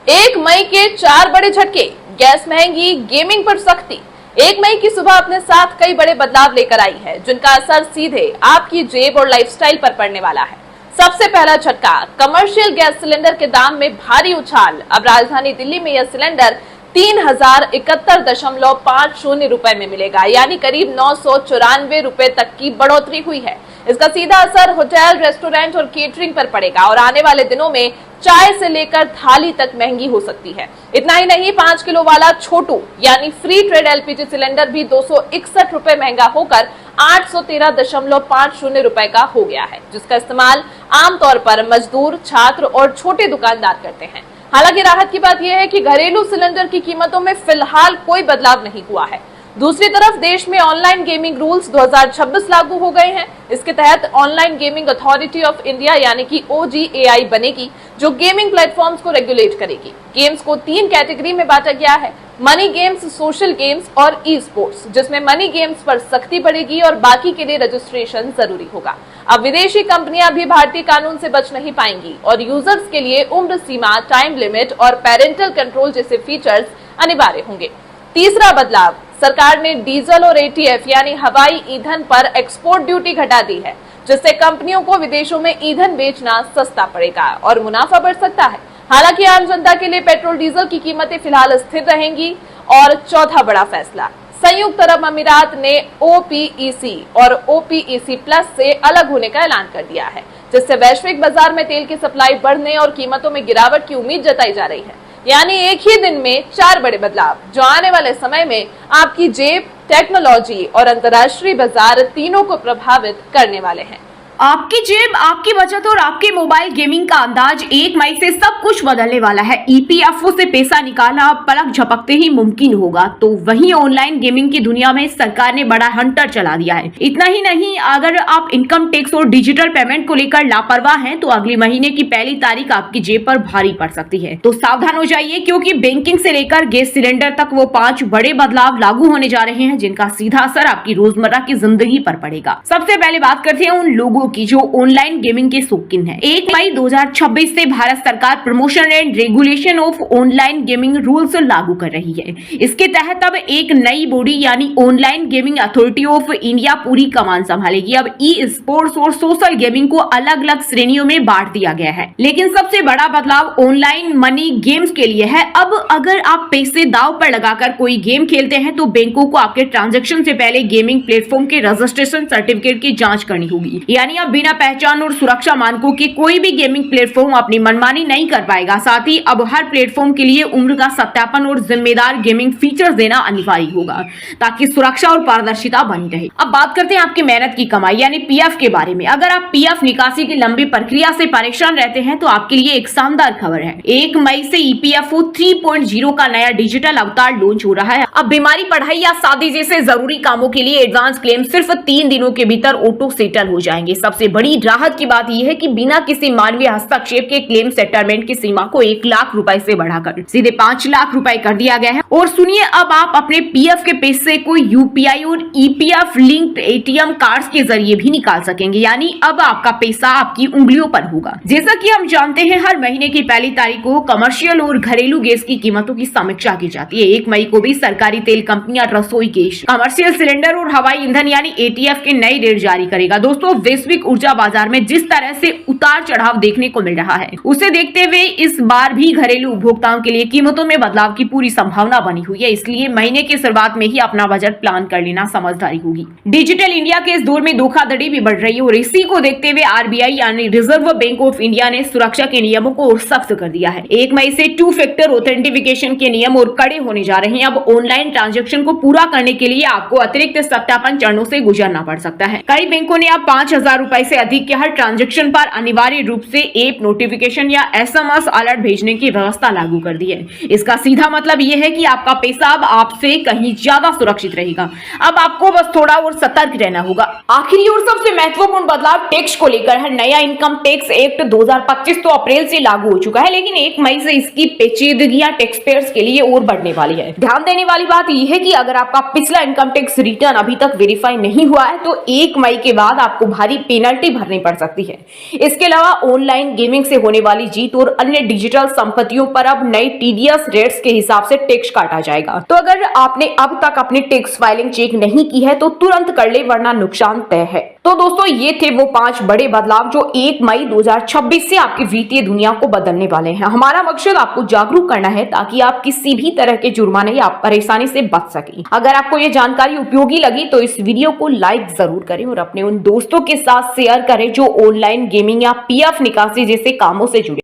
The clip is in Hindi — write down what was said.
1 मई के 4 बड़े झटके, गैस महंगी, गेमिंग पर सख्ती। 1 मई की सुबह अपने साथ कई बड़े बदलाव लेकर आई है, जिनका असर सीधे आपकी जेब और लाइफस्टाइल पर पड़ने वाला है। सबसे पहला झटका, कमर्शियल गैस सिलेंडर के दाम में भारी उछाल। अब राजधानी दिल्ली में यह सिलेंडर 3071.50 रुपए में मिलेगा, यानी करीब 994 रुपए तक की बढ़ोतरी हुई है। इसका सीधा असर होटल, रेस्टोरेंट और केटरिंग पर पड़ेगा और आने वाले दिनों में चाय से लेकर थाली तक महंगी हो सकती है। इतना ही नहीं, 5 किलो वाला छोटू यानी फ्री ट्रेड एलपीजी सिलेंडर भी 261 रुपए महंगा होकर 813.50 रुपए का हो गया है, जिसका इस्तेमाल आमतौर पर मजदूर, छात्र और छोटे दुकानदार करते हैं। हालांकि राहत की बात यह है कि घरेलू सिलेंडर की कीमतों में फिलहाल कोई बदलाव नहीं हुआ है। दूसरी तरफ देश में ऑनलाइन गेमिंग रूल्स 2026 लागू हो गए हैं। इसके तहत online gaming authority of India यानी कि OGAI बनेगी, जो गेमिंग प्लेटफॉर्म्स को रेगुलेट करेगी। गेम्स को 3 कैटेगरी में बांटा गया है: मनी गेम्स, सोशल गेम्स और ई स्पोर्ट्स, जिसमें मनी गेम्स पर सख्ती बढ़ेगी और बाकी के लिए रजिस्ट्रेशन जरूरी होगा। अब विदेशी कंपनियां भी भारतीय कानून से बच नहीं पाएंगी और यूजर्स के लिए उम्र सीमा, टाइम लिमिट और पेरेंटल कंट्रोल जैसे फीचर्स अनिवार्य होंगे। तीसरा बदलाव, सरकार ने डीजल और ATF यानी हवाई ईंधन पर एक्सपोर्ट ड्यूटी घटा दी है, जिससे कंपनियों को विदेशों में ईंधन बेचना सस्ता पड़ेगा और मुनाफा बढ़ सकता है। हालांकि आम जनता के लिए पेट्रोल डीजल की कीमतें फिलहाल स्थिर रहेंगी। और चौथा बड़ा फैसला, संयुक्त अरब अमीरात ने OPEC और OPEC प्लस से अलग होने का ऐलान कर दिया है, जिससे वैश्विक बाजार में तेल की सप्लाई बढ़ने और कीमतों में गिरावट की उम्मीद जताई जा रही है। यानी एक ही दिन में 4 बड़े बदलाव, जो आने वाले समय में आपकी जेब, टेक्नोलॉजी और अंतर्राष्ट्रीय बाजार तीनों को प्रभावित करने वाले हैं। आपकी जेब, आपकी बचत और आपके मोबाइल गेमिंग का अंदाज 1 मई से सब कुछ बदलने वाला है। EPFO से पैसा निकालना पलक झपकते ही मुमकिन होगा, तो वहीं ऑनलाइन गेमिंग की दुनिया में सरकार ने बड़ा हंटर चला दिया है। इतना ही नहीं, अगर आप इनकम टैक्स और डिजिटल पेमेंट को लेकर लापरवाह हैं, तो अगले महीने की पहली तारीख आपकी जेब पर भारी पड़ सकती है। तो सावधान हो जाइए, क्योंकि बैंकिंग से लेकर गैस सिलेंडर तक वो 5 बड़े बदलाव लागू होने जा रहे हैं, जिनका सीधा असर आपकी रोजमर्रा की जिंदगी पर पड़ेगा। सबसे पहले बात करते हैं उन लोगों की जो ऑनलाइन गेमिंग के शौकीन हैं। 1 मई 2026 से भारत सरकार promotion and regulation of online gaming rules लागू कर रही है। इसके तहत अब एक नई बॉडी यानी online gaming authority of India पूरी कमान संभालेगी। अब ई स्पोर्ट्स और सोशल गेमिंग को अलग अलग श्रेणियों में बांट दिया गया है। लेकिन सबसे बड़ा बदलाव ऑनलाइन मनी गेम्स के लिए है। अब अगर आप पैसे दांव पर लगाकर कोई गेम खेलते हैं, तो बैंकों को आपके ट्रांजैक्शन से पहले गेमिंग प्लेटफॉर्म के रजिस्ट्रेशन सर्टिफिकेट की जांच करनी होगी। यानी अब बिना पहचान और सुरक्षा मानकों के कोई भी गेमिंग प्लेटफॉर्म अपनी मनमानी नहीं कर पाएगा। साथ ही अब हर प्लेटफॉर्म के लिए उम्र का सत्यापन और जिम्मेदार गेमिंग फीचर्स देना अनिवार्य होगा, ताकि सुरक्षा और पारदर्शिता बनी रहे। अब बात करते हैं आपकी मेहनत की कमाई यानी PF के बारे में। अगर आप PF निकासी की लंबी प्रक्रिया से परेशान रहते हैं, तो आपके लिए एक शानदार खबर है। 1 मई से EPFO 3.0 का नया डिजिटल अवतार लॉन्च हो रहा है। अब बीमारी, पढ़ाई या शादी जैसे जरूरी कामों के लिए एडवांस क्लेम सिर्फ 3 दिनों के भीतर ऑटो सेटल हो जाएंगे। सबसे बड़ी राहत की बात यह है कि बिना किसी मानवीय हस्तक्षेप के क्लेम सेटलमेंट की सीमा को 1 लाख रुपए से बढ़ाकर सीधे 5 लाख रुपए कर दिया गया है। और सुनिए, अब आप अपने PF के पैसे को UPI और EPF लिंक्ड ATM कार्ड्स के जरिए भी निकाल सकेंगे। यानी अब आपका पैसा आपकी उंगलियों पर होगा। जैसा कि हम जानते हैं, हर महीने की पहली तारीख को कमर्शियल और घरेलू गैस की कीमतों की समीक्षा की जाती है। 1 मई को भी सरकारी तेल कंपनियां रसोई गैस, कमर्शियल सिलेंडर और हवाई ईंधन यानी ATF के नए रेट जारी करेगा। दोस्तों, वैश्विक ऊर्जा बाजार में जिस तरह से उतार चढ़ाव देखने को मिल रहा है, उसे देखते हुए इस बार भी घरेलू उपभोक्ताओं के लिए कीमतों में बदलाव की पूरी संभावना बनी हुई है। इसलिए महीने की शुरुआत में ही अपना बजट प्लान कर लेना समझदारी होगी। डिजिटल इंडिया के इस दौर में धोखाधड़ी भी बढ़ रही है और इसी को देखते हुए RBI यानी रिजर्व बैंक ऑफ इंडिया ने सुरक्षा के नियमों को और सख्त कर दिया है। 1 मई से 2 फैक्टर ऑथेंटिफिकेशन के नियम और कड़े होने जा रहे हैं। अब ऑनलाइन ट्रांजैक्शन को पूरा करने के लिए आपको अतिरिक्त सत्यापन चरणों से गुजरना पड़ सकता है। कई बैंकों ने अब 5,000 रुपए से अधिक के हर ट्रांजैक्शन पर अनिवार्य रूप से ऐप नोटिफिकेशन या SMS अलर्ट भेजने की व्यवस्था लागू कर दी है। इसका सीधा मतलब यह है कि आपका पैसा अब आपसे कहीं ज्यादा सुरक्षित रहेगा। अब आपको बस थोड़ा और सतर्क रहना होगा। आखिरी और सबसे महत्वपूर्ण बदलाव टैक्स को लेकर है। नया इनकम टैक्स एक्ट 2025 तो अप्रैल से लागू हो चुका है, लेकिन 1 मई से इसकी पेचीदगियां टैक्स पेयर्स के लिए और बढ़ने वाली है। ध्यान देने वाली बात यह है कि अगर आपका पिछला इनकम टैक्स रिटर्न अभी तक वेरीफाई नहीं हुआ है, तो 1 मई के बाद आपको भारी पेनल्टी भरनी पड़ सकती है। इसके अलावा ऑनलाइन गेमिंग से होने वाली जीत और अन्य डिजिटल संपत्तियों पर अब नई टीडीएस रेट्स के हिसाब से टैक्स काटा जाएगा। तो अगर आपने अब तक अपनी टैक्स फाइलिंग चेक नहीं की है तो तुरंत कर ले, वरना नुकसान तय है। तो दोस्तों, ये थे वो 5 बड़े बदलाव जो 1 मई 2026 से आपकी वित्तीय दुनिया को बदलने वाले हैं। हमारा मकसद आपको जागरूक करना है ताकि आप किसी भी तरह के जुर्माने या परेशानी से बच सकें। अगर आपको ये जानकारी उपयोगी लगी तो इस वीडियो को लाइक जरूर करें और अपने उन दोस्तों के साथ शेयर करें जो ऑनलाइन गेमिंग या पीएफ निकासी जैसे कामों से जुड़े।